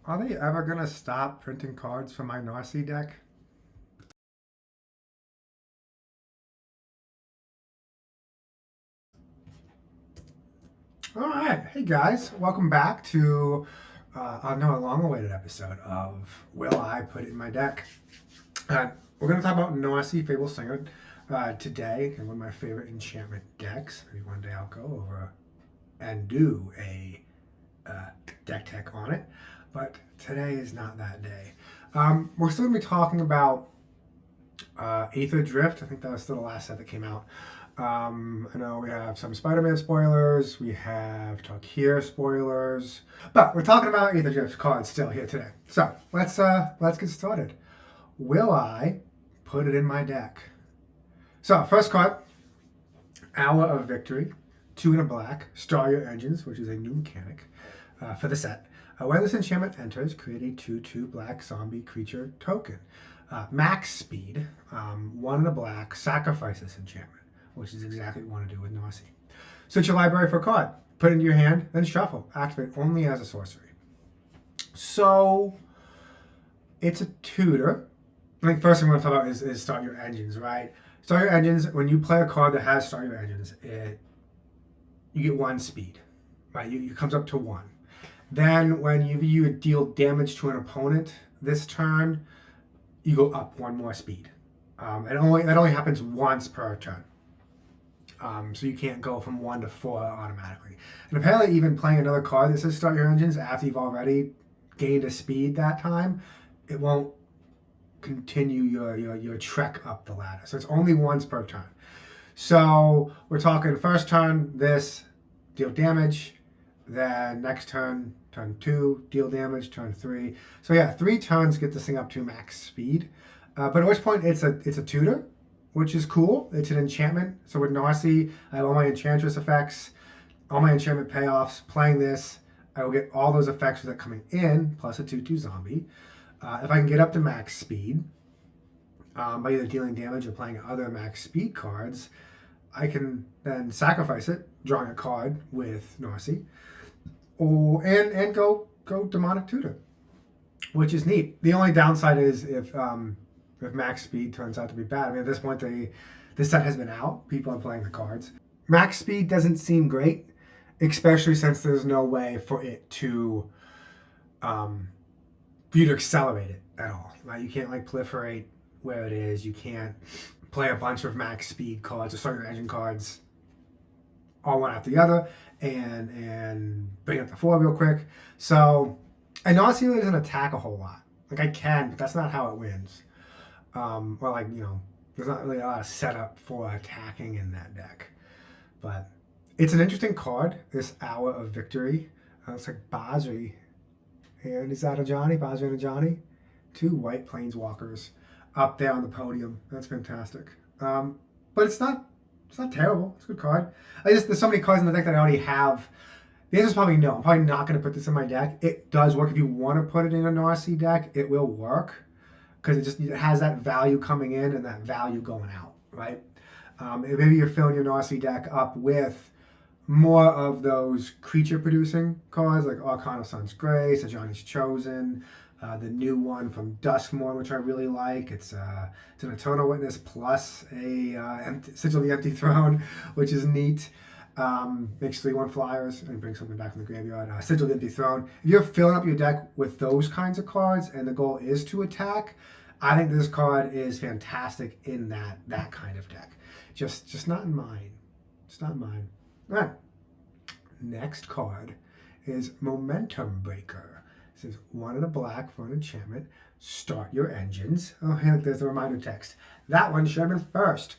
Are they ever gonna stop printing cards for my Narci deck? All right, hey guys, welcome back to a long-awaited episode of Will I Put It in My Deck? We're gonna talk about Narci Fable Singer today, and one of my favorite enchantment decks. Maybe one day I'll go over and do a deck tech on it, but today is not that day. We're still gonna be talking about Aetherdrift. I think that was still the last set that came out. I know we have some Spider-Man spoilers, we have Talk Here spoilers, but we're talking about Aetherdrift cards still here today. So let's get started. Will I put it in my deck? So first card, Hour of Victory, 2 and a black, Start Your Engines, which is a new mechanic for the set. When this enchantment enters, create a 2/2 black zombie creature token. Max speed, 1 and a black, sacrifice this enchantment, which is exactly what we want to do with Narci. Search your library for a card, put it into your hand, then shuffle. Activate only as a sorcery. So, it's a tutor. I think first thing we're going to talk about is Start Your Engines, right? Start Your Engines, when you play a card that has Start Your Engines, you get 1 speed, right? It comes up to 1. Then when you deal damage to an opponent this turn, you go up 1 more speed. That only happens once per turn. So you can't go from 1 to 4 automatically. And apparently even playing another card that says Start Your Engines after you've already gained a speed that time, it won't continue your trek up the ladder. So it's only once per turn. So we're talking first turn, this, deal damage. Then next turn, turn 2, deal damage, turn 3. So yeah, 3 turns get this thing up to max speed. But at which point it's a tutor, which is cool. It's an enchantment. So with Narci, I have all my enchantress effects, all my enchantment payoffs. Playing this, I will get all those effects with it coming in, plus a 2/2 zombie. If I can get up to max speed, by either dealing damage or playing other max speed cards, I can then sacrifice it, drawing a card with Narci, and go demonic tutor, which is neat. The only downside is if max speed turns out to be bad. I mean, at this point, this set has been out. People are playing the cards. Max speed doesn't seem great, especially since there's no way for it to, for you to accelerate it at all. Right? You can't proliferate where it is. You can't play a bunch of max speed cards or Start Your Engine cards all one after the other and bring up the 4 real quick. So, and Narci really doesn't attack a whole lot. I can, but that's not how it wins. There's not really a lot of setup for attacking in that deck. But it's an interesting card, this Hour of Victory. It's like Basri and Basri and Ajani. 2 white planeswalkers up there on the podium. That's fantastic. But it's not terrible. It's a good card. There's so many cards in the deck that I already have. The answer is probably no. I'm probably not going to put this in my deck. It does work. If you want to put it in a Narci deck, it will work. Because it has that value coming in and that value going out, right? Maybe you're filling your Narci deck up with more of those creature-producing cards, like Arcana Sun's Grace, Ajani's Chosen, the new one from Duskmourn, which I really like. It's an Eternal Witness plus a Sigil of the Empty Throne, which is neat. Makes 3/1 flyers and bring something back from the graveyard. Sigil of the Empty Throne. If you're filling up your deck with those kinds of cards and the goal is to attack, I think this card is fantastic in that kind of deck. Just not in mine. It's not in mine. All right. Next card is Momentum Breaker. It says 1 and a black for an enchantment. Start Your Engines. Oh, hey, look, there's the reminder text. That one should have been first.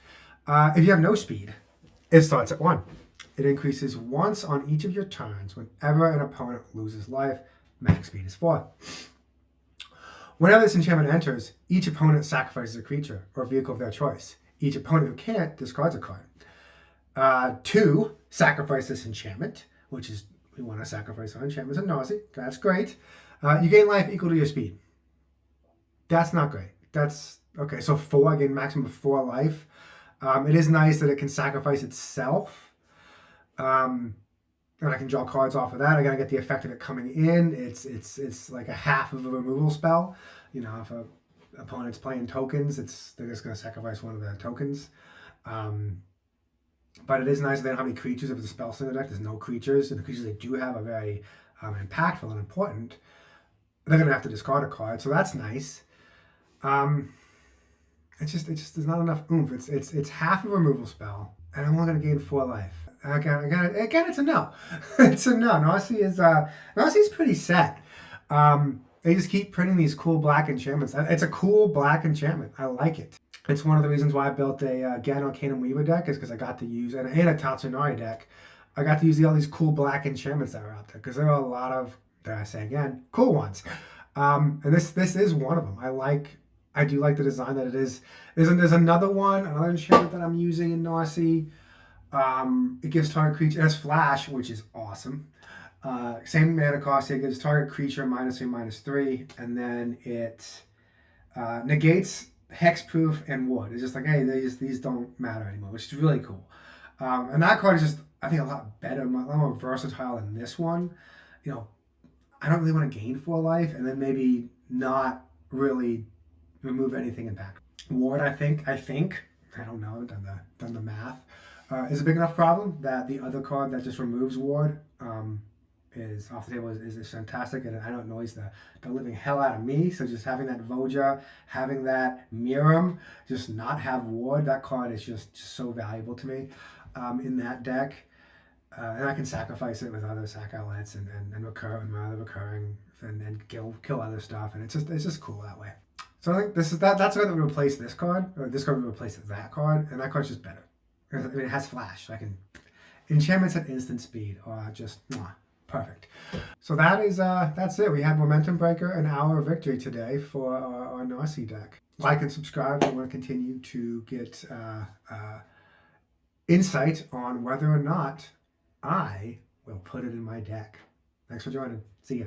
If you have no speed, it starts at 1. It increases once on each of your turns whenever an opponent loses life. Max speed is 4. Whenever this enchantment enters, each opponent sacrifices a creature or vehicle of their choice. Each opponent who can't discards a card. 2, sacrifice this enchantment, which is, we want to sacrifice our enchantments in Narci. That's great. You gain life equal to your speed. That's not great. That's, okay, so 4, I gain maximum of 4 life. It is nice that it can sacrifice itself. and I can draw cards off of that. I gotta get the effect of it coming in. It's like a half of a removal spell. You know, if a opponent's playing tokens, they're just gonna sacrifice one of the tokens. But it is nice that they don't have any creatures. If it's a Spell Singer deck, there's no creatures, and the creatures they do have are very impactful and important. They're gonna have to discard a card, so that's nice. It's just there's not enough oomph. It's half a removal spell, and I'm only gonna gain 4 life. Again, it's a no. It's a no. Narci's pretty set. They just keep printing these cool black enchantments. It's a cool black enchantment. I like it. It's one of the reasons why I built a Gan Arcanum Weaver deck, is because I got to use, and a Tatsunari deck, I got to use all these cool black enchantments that are out there, because there are a lot of, dare I say again, cool ones. And this is one of them. I do like the design that it is. There's another enchantment that I'm using in Narci. It gives target creature, it has flash, which is awesome. Same mana cost, it gives target creature -3/-3, and then it negates hexproof and wood. It's just like, hey, these don't matter anymore, which is really cool. And that card is just, I think, a lot better, a lot more versatile than this one. You know, I don't really want to gain 4 life, and then maybe not really remove anything impact. Ward, I think, I don't know, I've done the math, is a big enough problem that the other card that just removes Ward is off the table is fantastic, and I know it annoys the living hell out of me. So just having that Voja, having that Miram, just not have Ward, that card is just so valuable to me in that deck. And I can sacrifice it with other sack outlets and recur and my other recurring and kill other stuff, and it's just cool that way. So I think that's the way that we replace this card, or this card would replace that card, and that card's just better. I mean, it has flash. I can enchantments at instant speed, or just perfect. So that's it. We had Momentum Breaker, an hour of victory today for our Narci deck. Like and subscribe if you want to continue to get insight on whether or not I will put it in my deck. Thanks for joining. See ya.